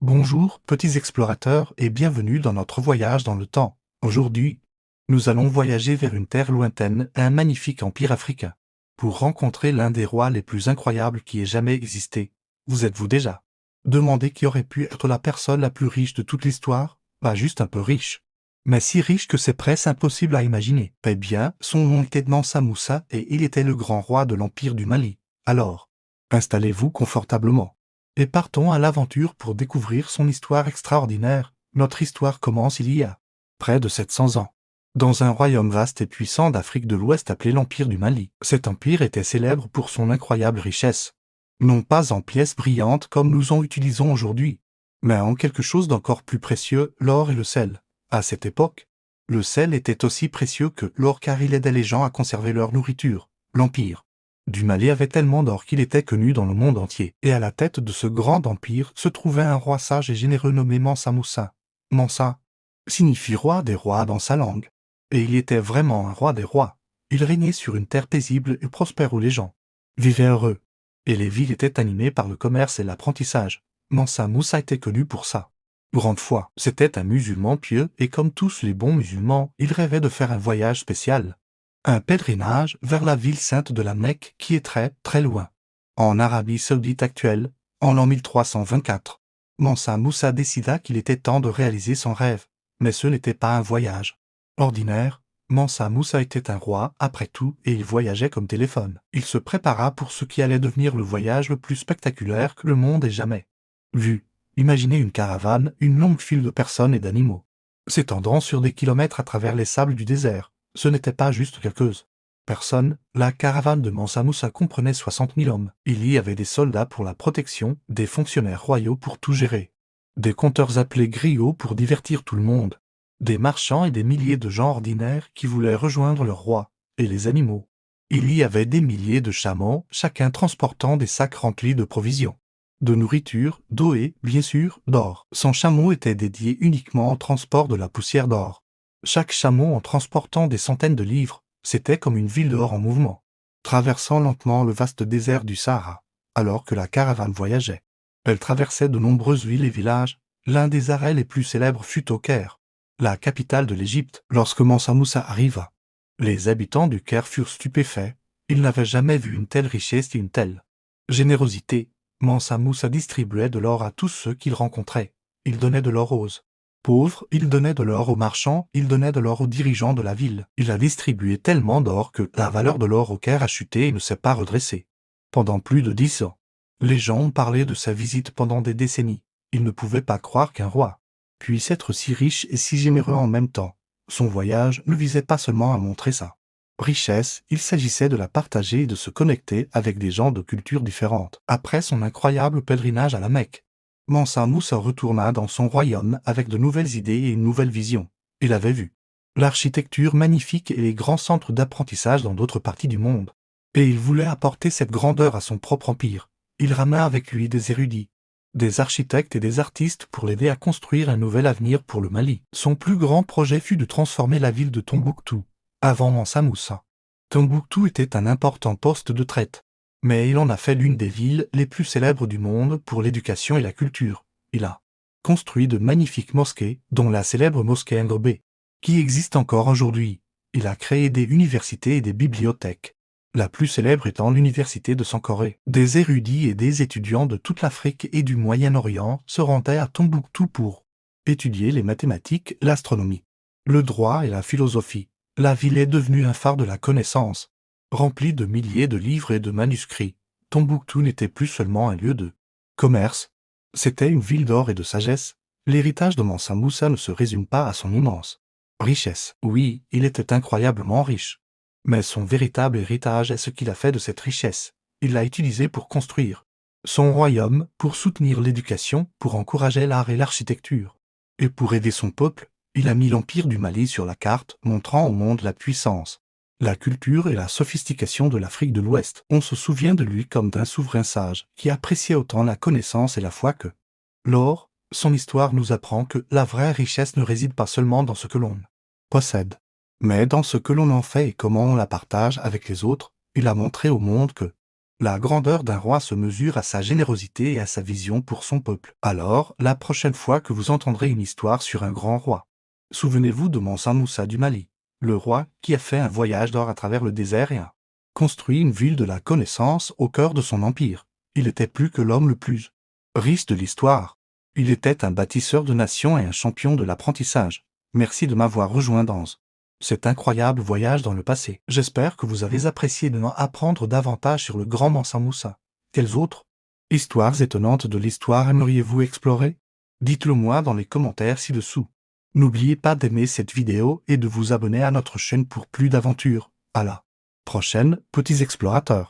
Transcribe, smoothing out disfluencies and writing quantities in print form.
Bonjour, petits explorateurs, et bienvenue dans notre voyage dans le temps. Aujourd'hui, nous allons voyager vers une terre lointaine et un magnifique empire africain, pour rencontrer l'un des rois les plus incroyables qui ait jamais existé. Vous êtes-vous déjà demandé qui aurait pu être la personne la plus riche de toute l'histoire? Pas juste un peu riche, mais si riche que c'est presque impossible à imaginer. Eh bien, son nom était Mansa Moussa et il était le grand roi de l'empire du Mali. Alors, installez-vous confortablement et partons à l'aventure pour découvrir son histoire extraordinaire. Notre histoire commence il y a près de 700 ans, dans un royaume vaste et puissant d'Afrique de l'Ouest appelé l'Empire du Mali. Cet empire était célèbre pour son incroyable richesse, non pas en pièces brillantes comme nous en utilisons aujourd'hui, mais en quelque chose d'encore plus précieux, l'or et le sel. À cette époque, le sel était aussi précieux que l'or car il aidait les gens à conserver leur nourriture. L'Empire du Mali avait tellement d'or qu'il était connu dans le monde entier. Et à la tête de ce grand empire se trouvait un roi sage et généreux nommé Mansa Moussa. Mansa signifie roi des rois dans sa langue. Et il était vraiment un roi des rois. Il régnait sur une terre paisible et prospère où les gens vivaient heureux. Et les villes étaient animées par le commerce et l'apprentissage. Mansa Moussa était connu pour ça. Grande foi, c'était un musulman pieux et comme tous les bons musulmans, il rêvait de faire un voyage spécial. Un pèlerinage vers la ville sainte de la Mecque qui est très, très loin. En Arabie Saoudite actuelle, en l'an 1324, Mansa Moussa décida qu'il était temps de réaliser son rêve. Mais ce n'était pas un voyage ordinaire. Mansa Moussa était un roi, après tout, et il voyageait comme téléphone. Il se prépara pour ce qui allait devenir le voyage le plus spectaculaire que le monde ait jamais vu. Imaginez une caravane, une longue file de personnes et d'animaux, s'étendant sur des kilomètres à travers les sables du désert. Ce n'était pas juste quelques personnes, la caravane de Mansa Moussa comprenait 60 000 hommes. Il y avait des soldats pour la protection, des fonctionnaires royaux pour tout gérer, des conteurs appelés griots pour divertir tout le monde, des marchands et des milliers de gens ordinaires qui voulaient rejoindre leur roi, et les animaux. Il y avait des milliers de chameaux, chacun transportant des sacs remplis de provisions, de nourriture, d'eau et, bien sûr, d'or. Son chameau était dédié uniquement au transport de la poussière d'or. Chaque chameau en transportant des centaines de livres, c'était comme une ville d'or en mouvement, traversant lentement le vaste désert du Sahara, alors que la caravane voyageait. Elle traversait de nombreuses villes et villages. L'un des arrêts les plus célèbres fut au Caire, la capitale de l'Égypte. Lorsque Mansa Moussa arriva, les habitants du Caire furent stupéfaits. Ils n'avaient jamais vu une telle richesse et une telle générosité. Mansa Moussa distribuait de l'or à tous ceux qu'il rencontrait. Il donnait de l'or aux pauvres, il donnait de l'or aux marchands, il donnait de l'or aux dirigeants de la ville. Il a distribué tellement d'or que la valeur de l'or au Caire a chuté et ne s'est pas redressée. Pendant plus de 10 ans, les gens ont parlé de sa visite pendant des décennies. Ils ne pouvaient pas croire qu'un roi puisse être si riche et si généreux en même temps. Son voyage ne visait pas seulement à montrer sa richesse, il s'agissait de la partager et de se connecter avec des gens de cultures différentes. Après son incroyable pèlerinage à la Mecque, Mansa Moussa retourna dans son royaume avec de nouvelles idées et une nouvelle vision. Il avait vu l'architecture magnifique et les grands centres d'apprentissage dans d'autres parties du monde. Et il voulait apporter cette grandeur à son propre empire. Il ramena avec lui des érudits, des architectes et des artistes pour l'aider à construire un nouvel avenir pour le Mali. Son plus grand projet fut de transformer la ville de Tombouctou. Avant Mansa Moussa, Tombouctou était un important poste de traite. Mais il en a fait l'une des villes les plus célèbres du monde pour l'éducation et la culture. Il a construit de magnifiques mosquées, dont la célèbre mosquée Ngobé, qui existe encore aujourd'hui. Il a créé des universités et des bibliothèques, la plus célèbre étant l'université de Sankoré. Des érudits et des étudiants de toute l'Afrique et du Moyen-Orient se rendaient à Tombouctou pour étudier les mathématiques, l'astronomie, le droit et la philosophie. La ville est devenue un phare de la connaissance, rempli de milliers de livres et de manuscrits. Tombouctou n'était plus seulement un lieu de commerce, c'était une ville d'or et de sagesse. L'héritage de Mansa Moussa ne se résume pas à son immense richesse. Oui, il était incroyablement riche. Mais son véritable héritage est ce qu'il a fait de cette richesse. Il l'a utilisé pour construire son royaume, pour soutenir l'éducation, pour encourager l'art et l'architecture. Et pour aider son peuple, il a mis l'empire du Mali sur la carte, montrant au monde la puissance, la culture et la sophistication de l'Afrique de l'Ouest. On se souvient de lui comme d'un souverain sage, qui appréciait autant la connaissance et la foi que l'or. Son histoire nous apprend que la vraie richesse ne réside pas seulement dans ce que l'on possède, mais dans ce que l'on en fait et comment on la partage avec les autres. Il a montré au monde que La grandeur d'un roi se mesure à sa générosité et à sa vision pour son peuple. Alors, la prochaine fois que vous entendrez une histoire sur un grand roi, souvenez-vous de Mansa Moussa du Mali, le roi qui a fait un voyage d'or à travers le désert et a construit une ville de la connaissance au cœur de son empire. Il était plus que l'homme le plus riche de l'histoire. Il était un bâtisseur de nations et un champion de l'apprentissage. Merci de m'avoir rejoint dans cet incroyable voyage dans le passé. J'espère que vous avez apprécié de apprendre davantage sur le grand Mansa Moussa. Quelles autres histoires étonnantes de l'histoire aimeriez-vous explorer? Dites-le moi dans les commentaires ci-dessous. N'oubliez pas d'aimer cette vidéo et de vous abonner à notre chaîne pour plus d'aventures. À la prochaine, petits explorateurs.